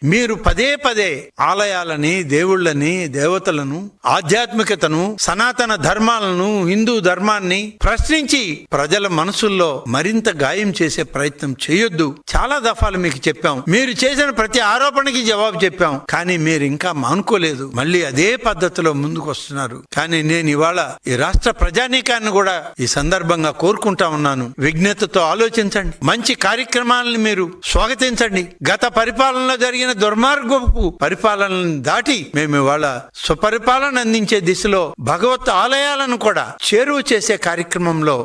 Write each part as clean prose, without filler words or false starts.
మీరు పదే పదే ఆలయాలని, దేవుళ్ళని, దేవతలను, ఆధ్యాత్మికతను, సనాతన ధర్మాలను, హిందూ ధర్మాన్ని ప్రశ్నించి ప్రజల మనసుల్లో మరింత గాయం చేసే ప్రయత్నం చేయొద్దు. చాలా దఫాలు మీకు చెప్పాం. మీరు చేసిన ప్రతి ఆరోపణకి జవాబు చెప్పాం. కానీ మీరు ఇంకా మానుకోలేదు. మళ్ళీ అదే పద్ధతిలో ముందుకు వస్తున్నారు. కానీ నేను ఇవాళ ఈ రాష్ట్ర ప్రజానీకాన్ని కూడా ఈ సందర్భంగా కోరుకుంటా ఉన్నాను. విజ్ఞతతో ఆలోచించండి. మంచి కార్యక్రమాలను మీరు స్వాగతించండి. గత పరిపాలనలో జరిగిన దుర్మార్గపు పరిపాలనను దాటి మేము ఇవాళ సుపరిపాలన అందించే దిశలో భగవత్ ఆలయాలను కూడా చేరువ చేసే కార్యక్రమంలో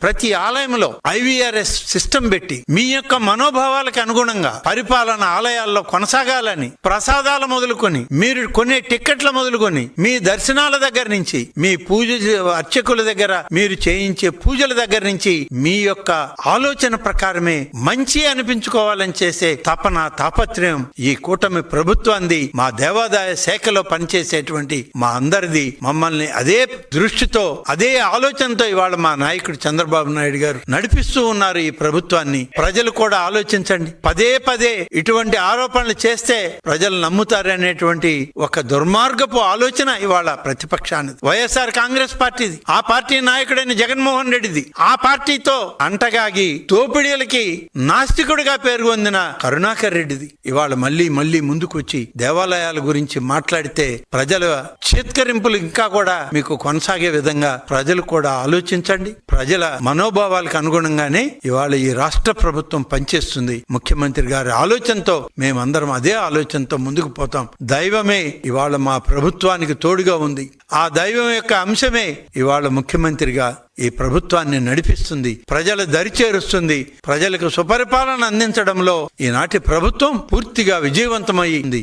ప్రతి ఆలయంలో IVRS సిస్టమ్ పెట్టి మీ యొక్క మనోభావాలకు అనుగుణంగా పరిపాలన ఆలయాల్లో కొనసాగాలని, ప్రసాదాల మొదలుకొని, మీరు కొనే టిక్కెట్ల మొదలుకొని, మీ దర్శనాల దగ్గర నుంచి, మీ పూజ అర్చకుల దగ్గర మీరు చేయించే పూజల దగ్గర నుంచి మీ యొక్క ఆలోచన ప్రకారమే మంచి అనిపించుకోవాలని చేసే తపన, తాపత్రయం ఈ కూటమి ప్రభుత్వాన్ని, మా దేవాదాయ శాఖలో పనిచేసేటువంటి మా అందరిది. మమ్మల్ని అదే దృష్టితో, అదే ఆలోచనతో ఇవాళ మా నాయకుడు చంద్రబాబు నాయుడు గారు నడిపిస్తూ ఉన్నారు ఈ ప్రభుత్వాన్ని. ప్రజలు కూడా ఆలోచించండి. పదే పదే ఇటువంటి ఆరోపణలు చేస్తే ప్రజలు నమ్ముతారనేటువంటి ఒక దుర్మార్గపు ఆలోచన ఇవాళ ప్రతిపక్షానికి, వైఎస్ఆర్ కాంగ్రెస్ పార్టీది, ఆ పార్టీ నాయకుడైన జగన్మోహన్ రెడ్డిది. ఆ పార్టీతో అంటగాగి దోపిడీలకి నాస్తికుడిగా పేరు పొందిన కరుణాకర్ రెడ్డిది. ఇవాళ మళ్ళీ ముందుకు వచ్చి దేవాలయాల గురించి మాట్లాడితే ప్రజల చేత్కరింపులు ఇంకా కూడా మీకు కొనసాగే విధంగా ప్రజలు కూడా ఆలోచించండి. ప్రజల మనోభావాలకు అనుగుణంగానే ఇవాళ ఈ రాష్ట్ర ప్రభుత్వం పనిచేస్తుంది. ముఖ్యమంత్రి గారి ఆలోచనతో మేమందరం అదే ఆలోచనతో ముందుకు పోతాం. దైవమే ఇవాళ మా ప్రభుత్వానికి తోడుగా ఉంది. ఆ దైవం యొక్క అంశమే ఇవాళ ముఖ్యమంత్రిగా ఈ ప్రభుత్వాన్ని నడిపిస్తుంది, ప్రజల దరి చేరుస్తుంది. ప్రజలకు సుపరిపాలన అందించడంలో ఈనాటి ప్రభుత్వం పూర్తిగా విజయవంతమైంది.